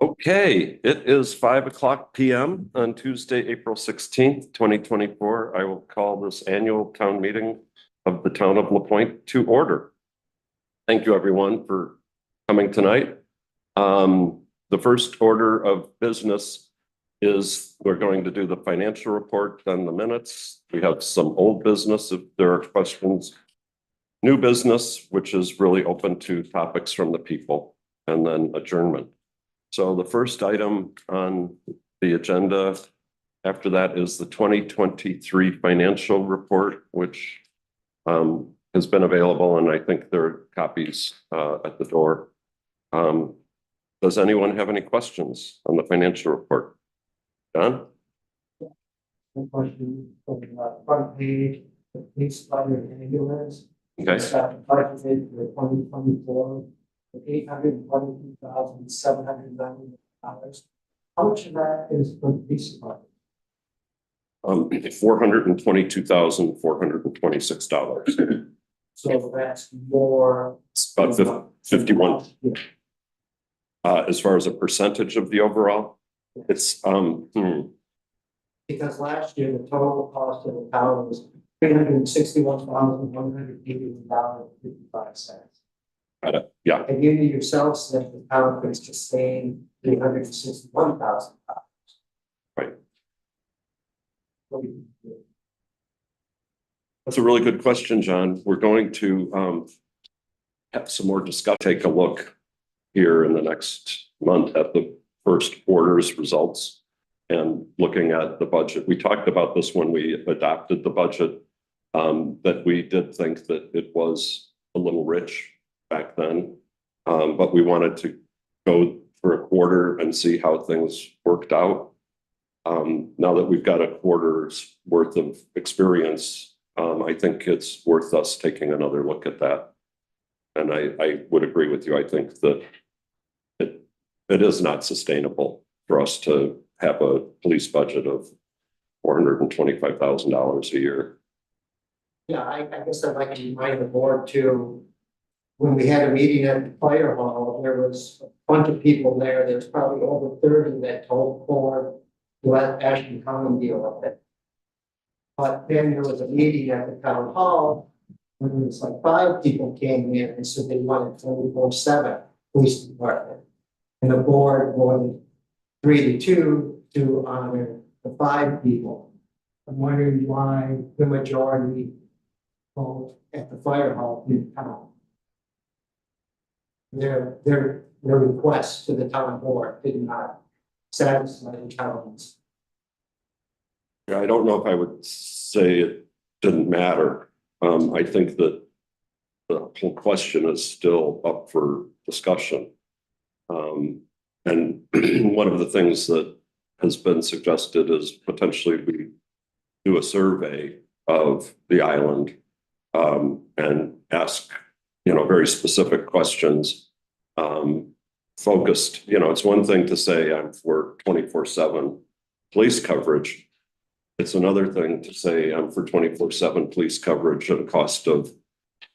Okay, it is 5 p.m. on Tuesday, April 16th, 2024. I will call this annual town meeting of the town of LaPointe to order. Thank you, everyone, for coming tonight. The first order of business is we're going to do the financial report, then the minutes. We have some old business if there are questions. New business, which is really open to topics from the people, and then adjournment. So the first item on the agenda after that is the 2023 financial report, which has been available, and I think there are copies at the door. Does anyone have any questions on the financial report? John? One question from the front page, the police fire and ambulance. Okay. Budgeted for 2024. $822,790. How much of that is for the police department? $422,426. So that's more. It's about 51. Yeah. As far as a percentage of the overall, it's Because last year the total cost of the town was $361,181.55. yeah. And you yourself said the town was just saying $361,000. Right. That's a really good question, John. We're going to have some more discussion. Take a look here in the next month at the first quarter's results and looking at the budget. We talked about this when we adopted the budget, that we did think that it was a little rich back then, but we wanted to go for a quarter and see how things worked out. Now that we've got a quarter's worth of experience, I think it's worth us taking another look at that. And I would agree with you. I think that it is not sustainable for us to have a police budget of $425,000 a year. Yeah, I guess I'd like to remind the board too, when we had a meeting at the fire hall, there was a bunch of people there. There's probably over 30 that told Ford to let Ashland County deal with it. But then there was a meeting at the town hall when it was like 5 people came in and said they wanted 24/7 police department. And the board voted 3-2 to honor the 5 people. I'm wondering why the majority vote at the fire hall didn't count. Their request to the town board did not satisfy the town's. I don't know if I would say it didn't matter. I think that the whole question is still up for discussion. And one of the things that has been suggested is potentially we do a survey of the island and ask, very specific questions, focused. It's one thing to say I'm for 24/7 police coverage. It's another thing to say I'm for 24/7 police coverage at a cost of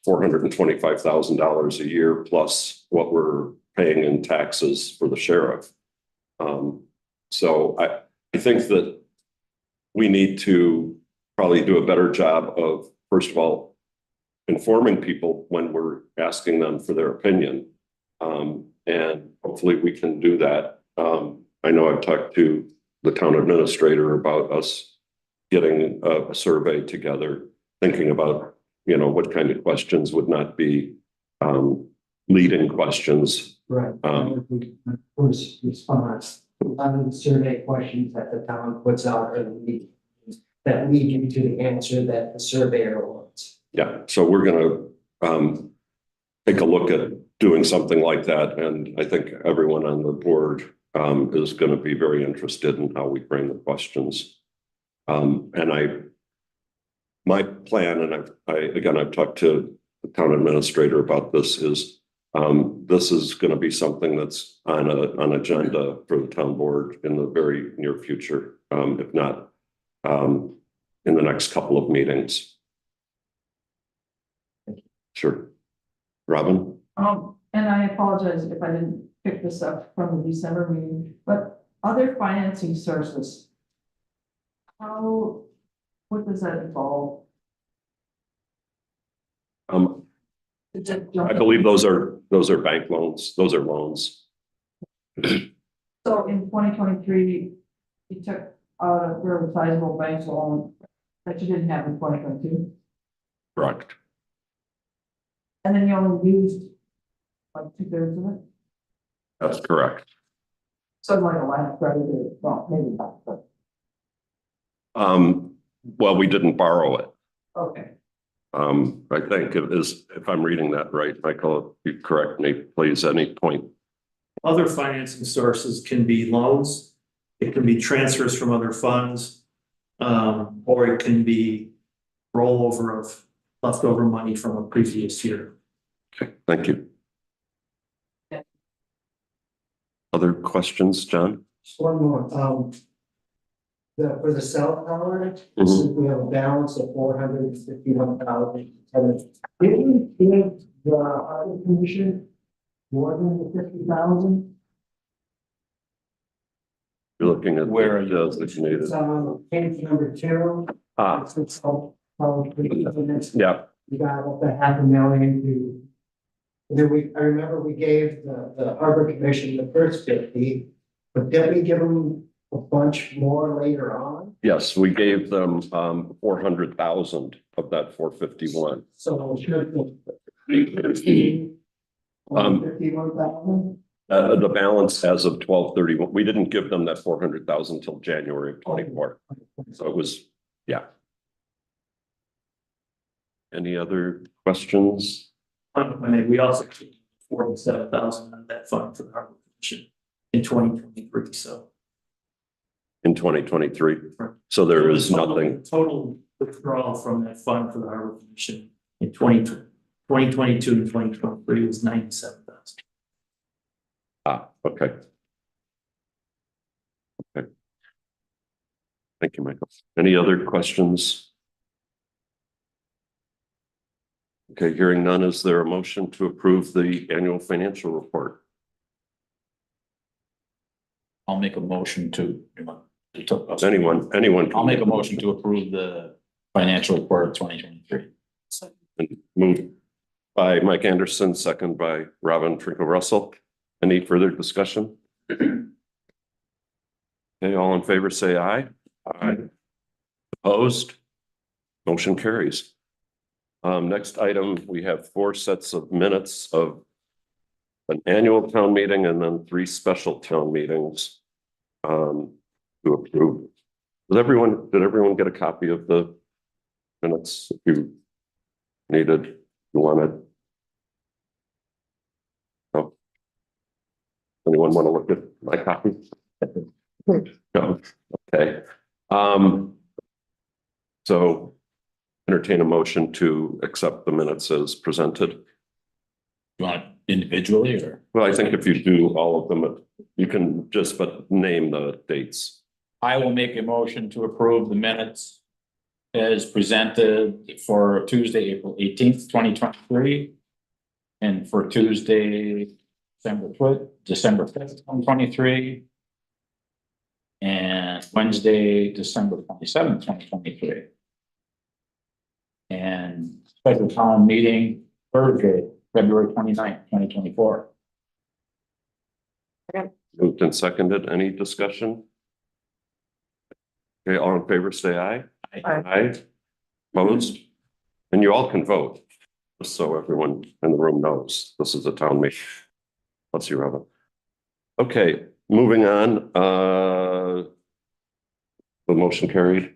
$425,000 a year, plus what we're paying in taxes for the sheriff. So I think that we need to probably do a better job of, first of all, informing people when we're asking them for their opinion. And hopefully we can do that. I know I've talked to the town administrator about us getting a survey together, thinking about, what kind of questions would not be leading questions. Right. First response. A lot of the survey questions that the town puts out are the meetings that lead you to the answer that the surveyor wants. Yeah, so we're going to take a look at doing something like that, and I think everyone on the board is going to be very interested in how we frame the questions. And my plan, and I've talked to the town administrator about this, is this is going to be something that's on an agenda for the town board in the very near future, if not in the next couple of meetings. Sure. Robin? And I apologize if I didn't pick this up from the December meeting, but other financing sources. What does that involve? Is it I just- believe those are bank loans. Those are loans. So in 2023, you took out a very sizable bank loan that you didn't have in 2022, Correct. and then you only used like 2/3 of it. That's correct. So like a line of credit, or, well, maybe not, but Well, we didn't borrow it. okay. I think it is, if I'm reading that right, Michael, if you correct me, please, any point. Other financing sources can be loans, it can be transfers from other funds, or it can be rollover of leftover money from a previous year. Okay, thank you. Yeah. Other questions, John? Just one more, for the cell tower, Mhm. since we have a balance of 451,000. Didn't we give the Harbor Commission more than the 50,000? You're looking at Where are the you? designated. It's page number 2. Ah, It's all, yeah, you got up to 500,000 to. And then I remember we gave the Harbor Commission the first 50, but then we give them a bunch more later on. yes, we gave them 400,000 of that 451. So it should be 15, Um, 51,000. The balance as of 12/31, we didn't give them that 400,000 till January of 24. So it was, yeah. Any other questions? I mean, we also took 47,000 out of that fund for the Harbor Commission in 2023, so. In 2023, so there is nothing, Total withdrawal from that fund for the Harbor Commission in 2022 and 2023 was 97,000. okay. Okay. Thank you, Michael. Any other questions? Okay, hearing none, is there a motion to approve the annual financial report? I'll make a motion to. Anyone? I'll make a motion to approve the financial report of 2023. Moved by Mike Anderson, second by Robin Trinkle Russell. Any further discussion? Okay, all in favor, say aye. Aye. Opposed? Motion carries. Next item, we have 4 sets of minutes of an annual town meeting and then 3 special town meetings to approve. Did everyone get a copy of the minutes if you needed, you wanted? Oh. Anyone want to look at my copy? No, okay. So entertain a motion to accept the minutes as presented. You want it individually or? Well, I think if you do all of them, you can just but name the dates. I will make a motion to approve the minutes as presented for Tuesday, April 18th, 2023. And for Tuesday, December 5th, 2023. And Wednesday, December 27th, 2023. And special town meeting Thursday, February 29th, 2024. Moved and seconded. Any discussion? Okay, all in favor, say aye. Aye. Opposed? And you all can vote, just so everyone in the room knows this is a town meeting. Let's see, Robin. Okay, moving on. The motion carried.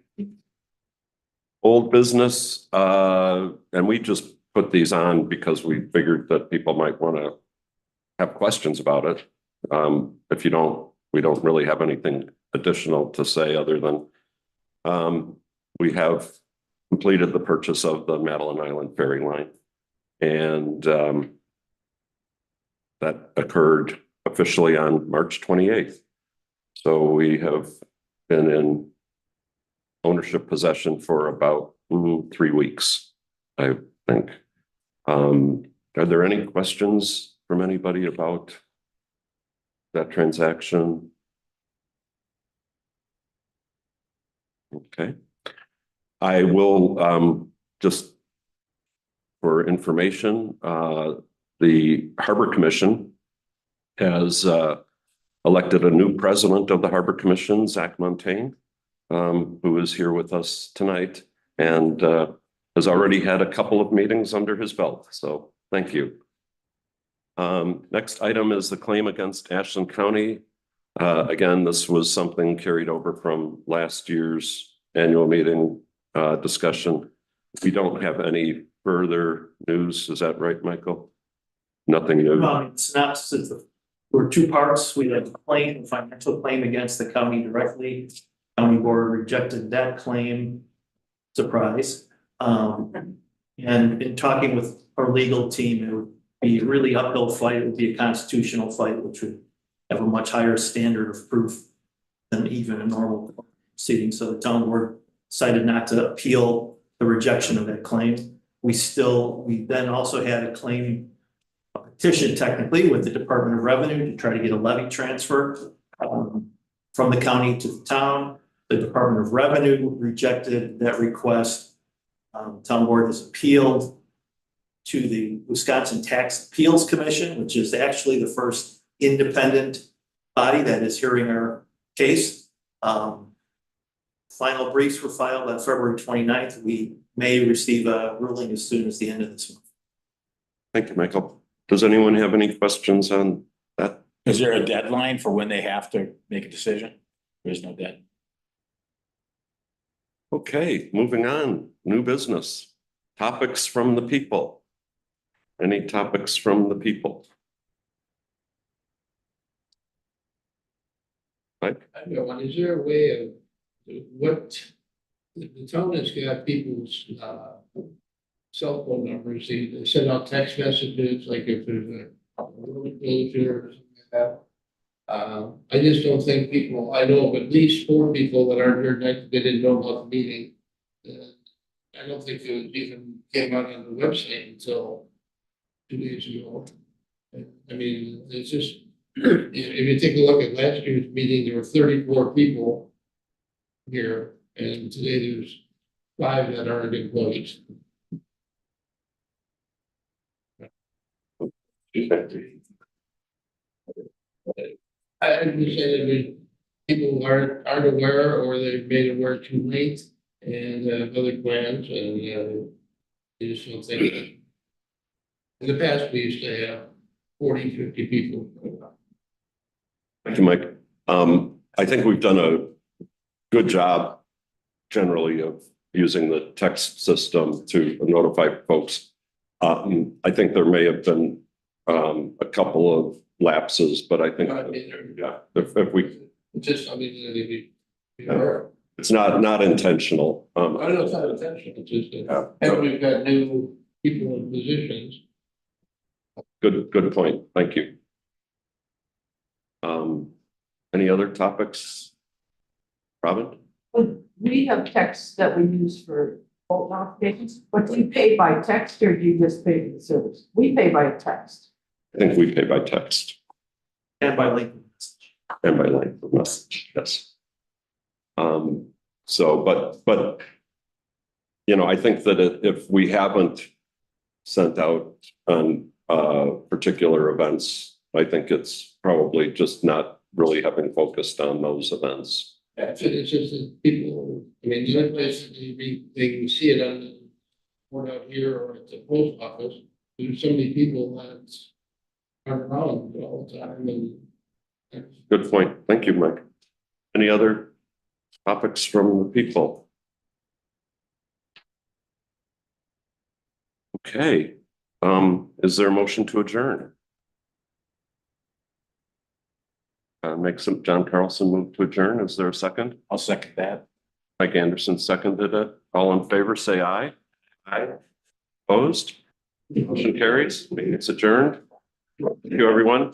Old business, and we just put these on because we figured that people might want to have questions about it. If you don't, we don't really have anything additional to say other than we have completed the purchase of the Madeline Island Ferry Line. And that occurred officially on March 28th. So we have been in ownership possession for about 3 weeks, I think. Are there any questions from anybody about that transaction. Okay. I will, just for information, the Harbor Commission has, elected a new president of the Harbor Commission, Zach Montaigne, who is here with us tonight and, has already had a couple of meetings under his belt. So thank you. Next item is the claim against Ashland County. Again, this was something carried over from last year's annual meeting discussion. We don't have any further news. Is that right, Michael? Nothing new. Synopsis, there were two parts. We had a claim, a financial claim against the county directly. County board rejected that claim. Surprise. And in talking with our legal team, it would be a really uphill fight. It would be a constitutional fight, which would have a much higher standard of proof than even a normal proceeding. So the town board decided not to appeal the rejection of that claim. We then also had a claim, a petition technically with the Department of Revenue to try to get a levy transfer from the county to the town. The Department of Revenue rejected that request. Town board has appealed to the Wisconsin Tax Appeals Commission, which is actually the first independent body that is hearing our case. Final briefs were filed on February 29th. We may receive a ruling as soon as the end of this month. Thank you, Michael. Does anyone have any questions on that? Is there a deadline for when they have to make a decision? There is no deadline. Okay, moving on. New business. Topics from the people. Any topics from the people? Mike? I know, and is there a way of what the town has got people's cell phone numbers, they send out text messages, like if there's a road closure or something like that. I just don't think people, I know of at least 4 people that aren't here tonight, they didn't know about the meeting. I don't think it even came out on the website until 2 days ago. I mean, it's just, if you take a look at last year's meeting, there were 34 people here, and today there's 5 that aren't employees. I'm just saying that people aren't aware, or they're made aware too late, and have other plans, and they just don't think that. In the past, we used to have 40, 50 people. Thank you, Mike. I think we've done a good job generally of using the text system to notify folks. I think there may have been a couple of lapses, but I think, yeah, if we, It's just something that they be aware of. it's not intentional. I know it's not intentional, it's just that, Yeah. and we've got new people in positions. Good point. Thank you. Any other topics? Robin? We have texts that we use for vote notifications, but do you pay by text or do you just pay for the service? We pay by text. I think we pay by text And by link. and by length of message. Yes. So, but, you know, I think that if we haven't sent out on particular events, I think it's probably just not really having focused on those events. It's just that people, I mean, the other places they see it on the board out here or at the post office. There's so many people that aren't around all the time, and Good point. Thank you, Mike. Any other topics from the people? Okay, is there a motion to adjourn? John Carlson moved to adjourn. Is there a second? I'll second that. Mike Anderson seconded it. All in favor, say aye. Aye. Opposed? Motion carries. Meeting is adjourned. Thank you, everyone.